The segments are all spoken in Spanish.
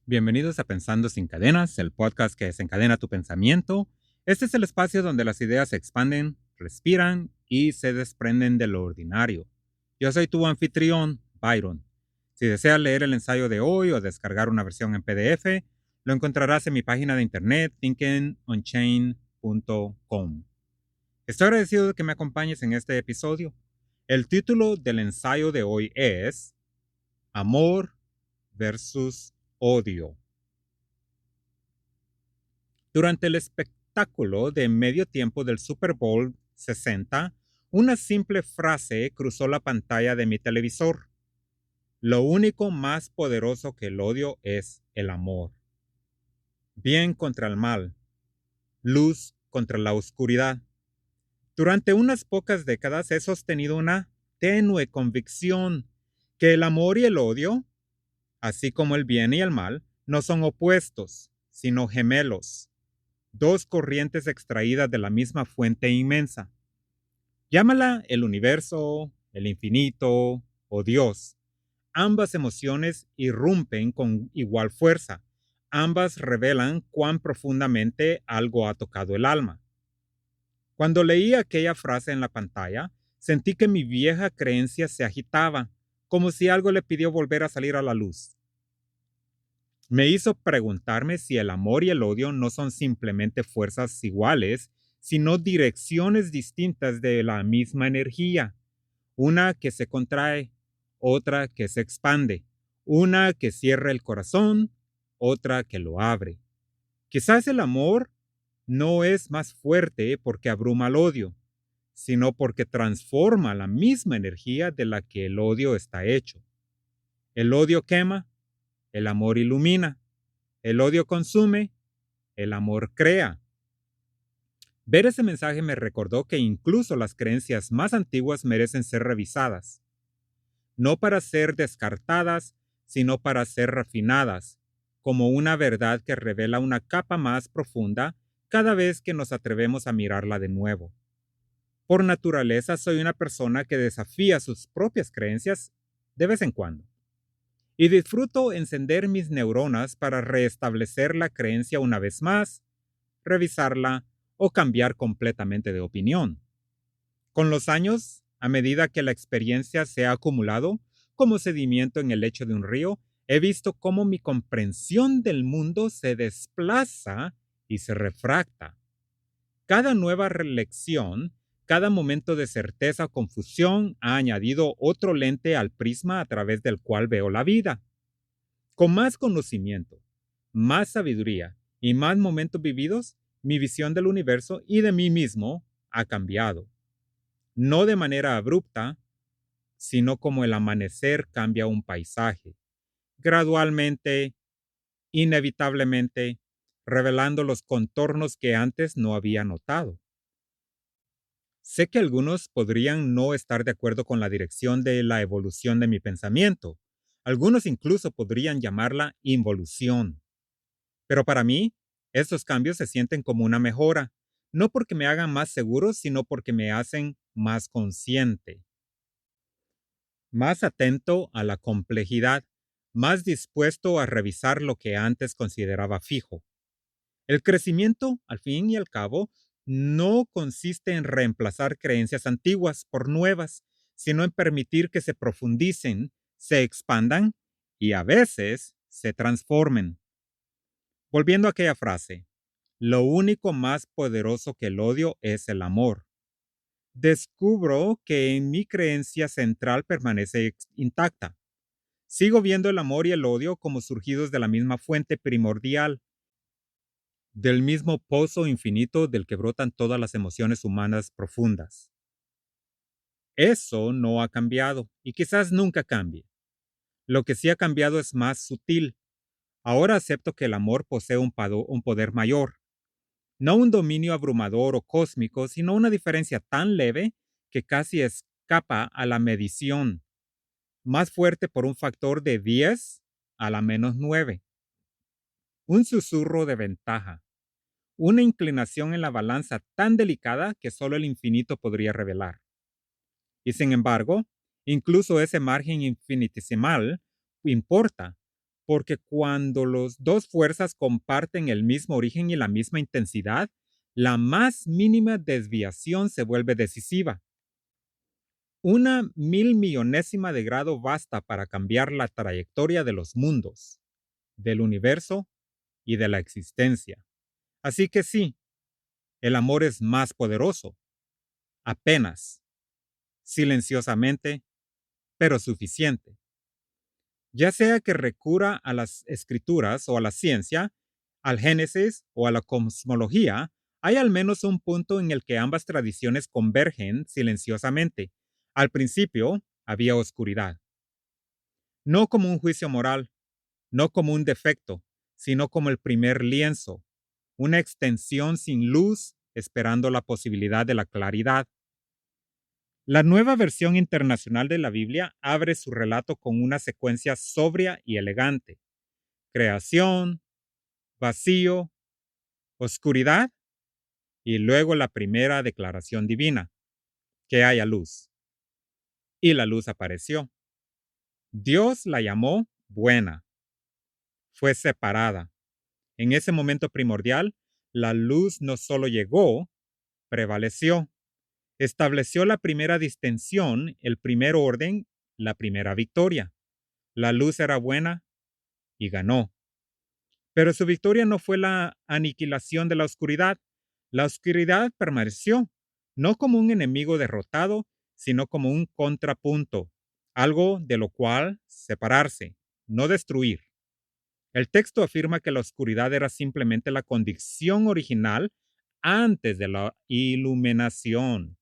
Bienvenidos a Pensando sin Cadenas, el podcast que desencadena tu pensamiento. Este es el espacio donde las ideas se expanden, respiran y se desprenden de lo ordinario. Yo soy tu anfitrión, Byron. Si deseas leer el ensayo de hoy o descargar una versión en PDF, lo encontrarás en mi página de internet thinkingonchain.com. Estoy agradecido de que me acompañes en este episodio. El título del ensayo de hoy es Amor versus Odio. Durante el espectáculo de medio tiempo del Super Bowl 60, una simple frase cruzó la pantalla de mi televisor. Lo único más poderoso que el odio es el amor. Bien contra el mal, luz contra la oscuridad. Durante unas pocas décadas he sostenido una tenue convicción que el amor y el odio, así como el bien y el mal, no son opuestos, sino gemelos. Dos corrientes extraídas de la misma fuente inmensa. Llámala el universo, el infinito o Dios. Ambas emociones irrumpen con igual fuerza. Ambas revelan cuán profundamente algo ha tocado el alma. Cuando leí aquella frase en la pantalla, sentí que mi vieja creencia se agitaba, como si algo le pidió volver a salir a la luz. Me hizo preguntarme si el amor y el odio no son simplemente fuerzas iguales, sino direcciones distintas de la misma energía. Una que se contrae, otra que se expande, una que cierra el corazón, otra que lo abre. Quizás el amor no es más fuerte porque abruma al odio, sino porque transforma la misma energía de la que el odio está hecho. El odio quema, el amor ilumina. El odio consume, el amor crea. Ver ese mensaje me recordó que incluso las creencias más antiguas merecen ser revisadas, no para ser descartadas, sino para ser refinadas, como una verdad que revela una capa más profunda cada vez que nos atrevemos a mirarla de nuevo. Por naturaleza soy una persona que desafía sus propias creencias de vez en cuando. Y disfruto encender mis neuronas para restablecer la creencia una vez más, revisarla o cambiar completamente de opinión. Con los años, a medida que la experiencia se ha acumulado como sedimento en el lecho de un río, he visto cómo mi comprensión del mundo se desplaza y se refracta. Cada nueva relección, cada momento de certeza o confusión ha añadido otro lente al prisma a través del cual veo la vida. Con más conocimiento, más sabiduría y más momentos vividos, mi visión del universo y de mí mismo ha cambiado. No de manera abrupta, sino como el amanecer cambia un paisaje, gradualmente, inevitablemente, revelando los contornos que antes no había notado. Sé que algunos podrían no estar de acuerdo con la dirección de la evolución de mi pensamiento. Algunos incluso podrían llamarla involución. Pero para mí, estos cambios se sienten como una mejora, no porque me hagan más seguro, sino porque me hacen más consciente, más atento a la complejidad, más dispuesto a revisar lo que antes consideraba fijo. El crecimiento, al fin y al cabo, no consiste en reemplazar creencias antiguas por nuevas, sino en permitir que se profundicen, se expandan y a veces se transformen. Volviendo a aquella frase, lo único más poderoso que el odio es el amor. Descubro que en mi creencia central permanece intacta. Sigo viendo el amor y el odio como surgidos de la misma fuente primordial, del mismo pozo infinito del que brotan todas las emociones humanas profundas. Eso no ha cambiado y quizás nunca cambie. Lo que sí ha cambiado es más sutil. Ahora acepto que el amor posee un poder mayor. No un dominio abrumador o cósmico, sino una diferencia tan leve que casi escapa a la medición, más fuerte por un factor de 10 a la -9. Un susurro de ventaja, una inclinación en la balanza tan delicada que solo el infinito podría revelar. Y sin embargo, incluso ese margen infinitesimal importa, porque cuando las dos fuerzas comparten el mismo origen y la misma intensidad, la más mínima desviación se vuelve decisiva. Una mil millonésima de grado basta para cambiar la trayectoria de los mundos, del universo y de la existencia. Así que sí, el amor es más poderoso, apenas, silenciosamente, pero suficiente. Ya sea que recurra a las escrituras o a la ciencia, al Génesis o a la cosmología, hay al menos un punto en el que ambas tradiciones convergen silenciosamente. Al principio había oscuridad, no como un juicio moral, no como un defecto, sino como el primer lienzo, una extensión sin luz esperando la posibilidad de la claridad. La nueva versión internacional de la Biblia abre su relato con una secuencia sobria y elegante: creación, vacío, oscuridad y luego la primera declaración divina, que haya luz. Y la luz apareció. Dios la llamó buena. Fue separada. En ese momento primordial, la luz no solo llegó, prevaleció. Estableció la primera distinción, el primer orden, la primera victoria. La luz era buena y ganó. Pero su victoria no fue la aniquilación de la oscuridad. La oscuridad permaneció, no como un enemigo derrotado, sino como un contrapunto, algo de lo cual separarse, no destruir. El texto afirma que la oscuridad era simplemente la condición original antes de la iluminación.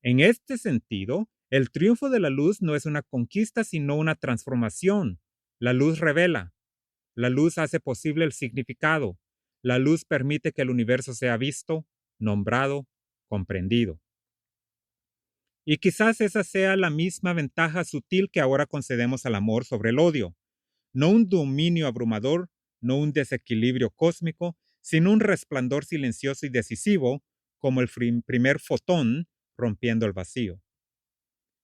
En este sentido, el triunfo de la luz no es una conquista, sino una transformación. La luz revela, la luz hace posible el significado. La luz permite que el universo sea visto, nombrado, comprendido. Y quizás esa sea la misma ventaja sutil que ahora concedemos al amor sobre el odio. No un dominio abrumador, no un desequilibrio cósmico, sino un resplandor silencioso y decisivo, como el primer fotón rompiendo el vacío.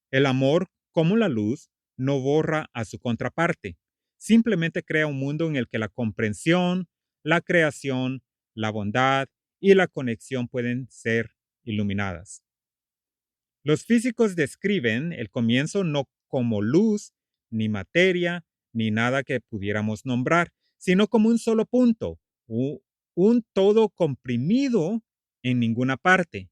El amor, como la luz, no borra a su contraparte. Simplemente crea un mundo en el que la comprensión, la creación, la bondad y la conexión pueden ser iluminadas. Los físicos describen el comienzo no como luz, ni materia, ni nada que pudiéramos nombrar, sino como un solo punto, un todo comprimido en ninguna parte,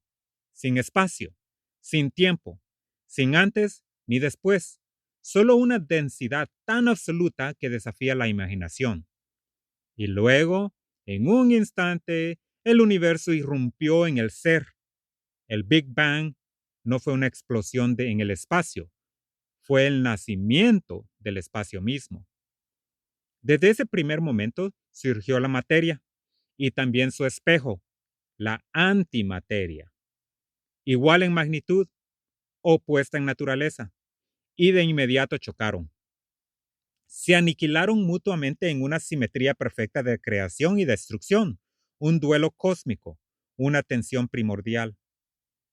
sin espacio, sin tiempo, sin antes ni después, solo una densidad tan absoluta que desafía la imaginación. Y luego, en un instante, el universo irrumpió en el ser. El Big Bang no fue una explosión en el espacio, fue el nacimiento del espacio mismo. Desde ese primer momento surgió la materia y también su espejo, la antimateria, igual en magnitud, opuesta en naturaleza, y de inmediato chocaron. Se aniquilaron mutuamente en una simetría perfecta de creación y destrucción, un duelo cósmico, una tensión primordial.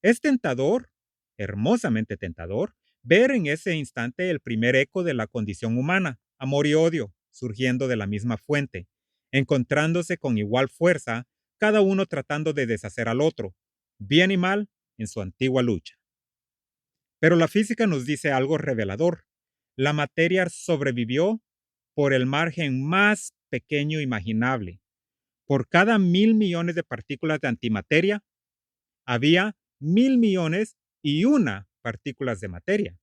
Es tentador, hermosamente tentador, ver en ese instante el primer eco de la condición humana, amor y odio, surgiendo de la misma fuente, encontrándose con igual fuerza, cada uno tratando de deshacer al otro, bien y mal, en su antigua lucha. Pero la física nos dice algo revelador. La materia sobrevivió por el margen más pequeño imaginable. Por cada 1.000 millones de partículas de antimateria, había 1.000 millones y 1 partículas de materia.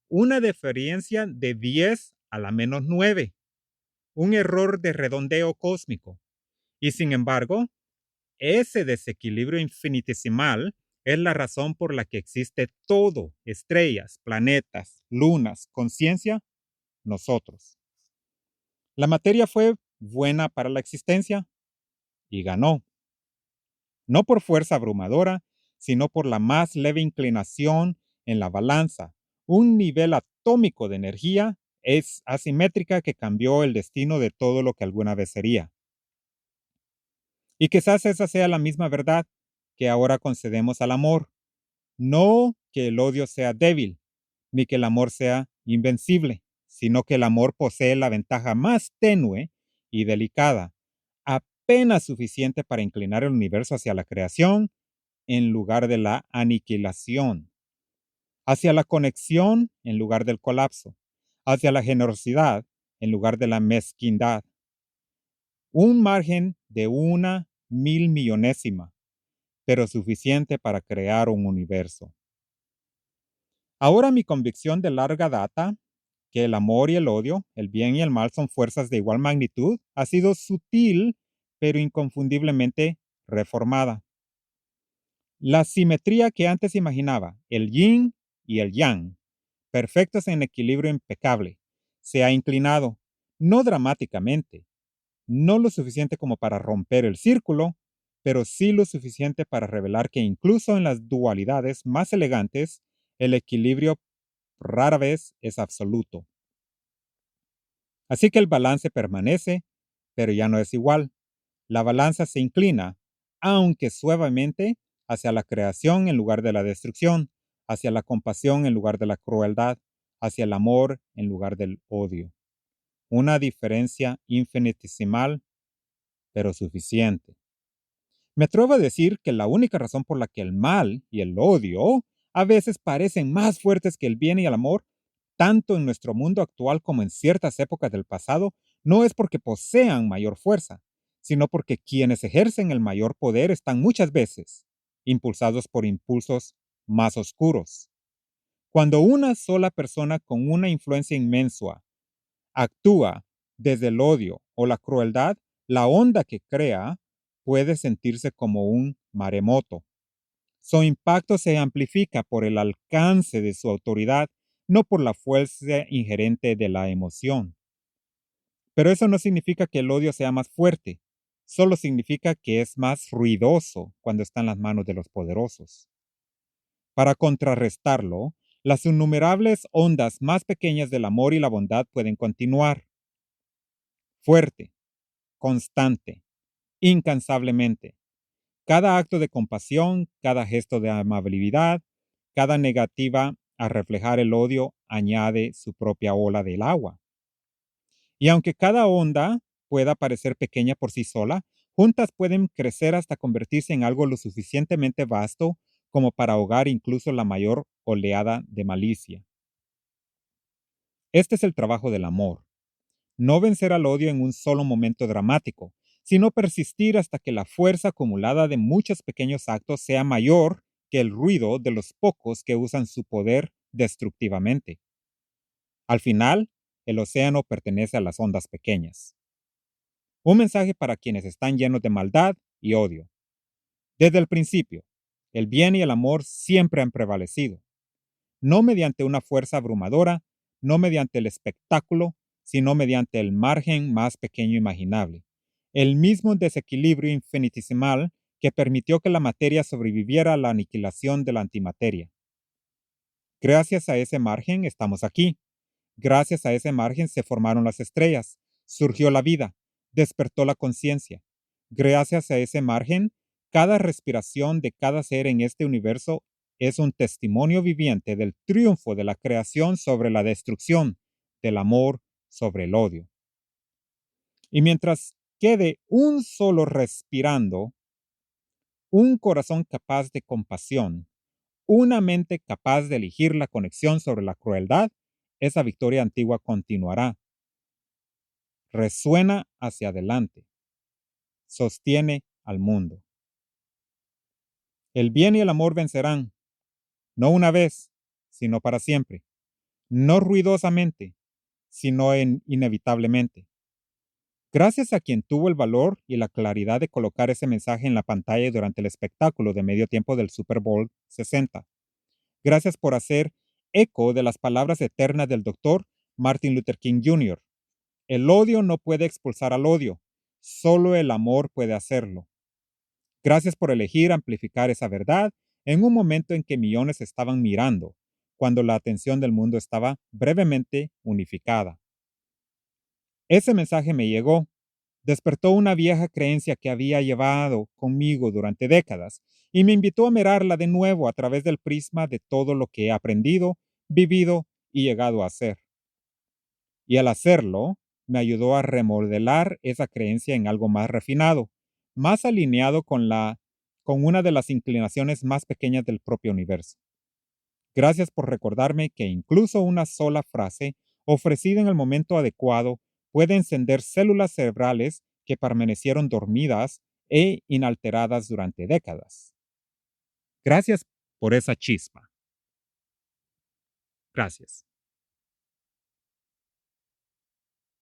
Una diferencia de 10 a la menos 9. Un error de redondeo cósmico. Y sin embargo, ese desequilibrio infinitesimal es la razón por la que existe todo: estrellas, planetas, lunas, conciencia, nosotros. La materia fue buena para la existencia y ganó, no por fuerza abrumadora, sino por la más leve inclinación en la balanza, un nivel atómico de energía es asimétrica que cambió el destino de todo lo que alguna vez sería. Y quizás esa sea la misma verdad que ahora concedemos al amor. No que el odio sea débil, ni que el amor sea invencible, sino que el amor posee la ventaja más tenue y delicada, apenas suficiente para inclinar el universo hacia la creación en lugar de la aniquilación, hacia la conexión en lugar del colapso, hacia la generosidad en lugar de la mezquindad. Un margen de 1.000.000.000ésima, pero suficiente para crear un universo. Ahora mi convicción de larga data, que el amor y el odio, el bien y el mal son fuerzas de igual magnitud, ha sido sutil, pero inconfundiblemente reformada. La simetría que antes imaginaba, el yin y el yang, perfectos en equilibrio impecable, se ha inclinado, no dramáticamente, no lo suficiente como para romper el círculo, pero sí lo suficiente para revelar que incluso en las dualidades más elegantes, el equilibrio rara vez es absoluto. Así que el balance permanece, pero ya no es igual. La balanza se inclina, aunque suavemente, hacia la creación en lugar de la destrucción, hacia la compasión en lugar de la crueldad, hacia el amor en lugar del odio. Una diferencia infinitesimal, pero suficiente. Me atrevo a decir que la única razón por la que el mal y el odio a veces parecen más fuertes que el bien y el amor, tanto en nuestro mundo actual como en ciertas épocas del pasado, no es porque posean mayor fuerza, sino porque quienes ejercen el mayor poder están muchas veces impulsados por impulsos más oscuros. Cuando una sola persona con una influencia inmensa actúa desde el odio o la crueldad, la onda que crea puede sentirse como un maremoto. Su impacto se amplifica por el alcance de su autoridad, no por la fuerza inherente de la emoción. Pero eso no significa que el odio sea más fuerte, solo significa que es más ruidoso cuando está en las manos de los poderosos. Para contrarrestarlo, las innumerables ondas más pequeñas del amor y la bondad pueden continuar. Fuerte, constante, incansablemente. Cada acto de compasión, cada gesto de amabilidad, cada negativa a reflejar el odio añade su propia ola del agua. Y aunque cada onda pueda parecer pequeña por sí sola, juntas pueden crecer hasta convertirse en algo lo suficientemente vasto como para ahogar incluso la mayor oleada de malicia. Este es el trabajo del amor. No vencer al odio en un solo momento dramático, sino persistir hasta que la fuerza acumulada de muchos pequeños actos sea mayor que el ruido de los pocos que usan su poder destructivamente. Al final, el océano pertenece a las ondas pequeñas. Un mensaje para quienes están llenos de maldad y odio. Desde el principio, el bien y el amor siempre han prevalecido, no mediante una fuerza abrumadora, no mediante el espectáculo, sino mediante el margen más pequeño imaginable, el mismo desequilibrio infinitesimal que permitió que la materia sobreviviera a la aniquilación de la antimateria. Gracias a ese margen estamos aquí. Gracias a ese margen se formaron las estrellas, surgió la vida, despertó la conciencia. Gracias a ese margen, cada respiración de cada ser en este universo es un testimonio viviente del triunfo de la creación sobre la destrucción, del amor sobre el odio. Y mientras quede un solo respirando, un corazón capaz de compasión, una mente capaz de elegir la conexión sobre la crueldad, esa victoria antigua continuará. Resuena hacia adelante, sostiene al mundo. El bien y el amor vencerán, no una vez, sino para siempre, no ruidosamente, sino inevitablemente. Gracias a quien tuvo el valor y la claridad de colocar ese mensaje en la pantalla durante el espectáculo de medio tiempo del Super Bowl 60. Gracias por hacer eco de las palabras eternas del doctor Martin Luther King Jr. El odio no puede expulsar al odio, solo el amor puede hacerlo. Gracias por elegir amplificar esa verdad en un momento en que millones estaban mirando, cuando la atención del mundo estaba brevemente unificada. Ese mensaje me llegó, despertó una vieja creencia que había llevado conmigo durante décadas y me invitó a mirarla de nuevo a través del prisma de todo lo que he aprendido, vivido y llegado a ser. Y al hacerlo, me ayudó a remodelar esa creencia en algo más refinado, más alineado con una de las inclinaciones más pequeñas del propio universo. Gracias por recordarme que incluso una sola frase ofrecida en el momento adecuado puede encender células cerebrales que permanecieron dormidas e inalteradas durante décadas. Gracias por esa chispa. Gracias.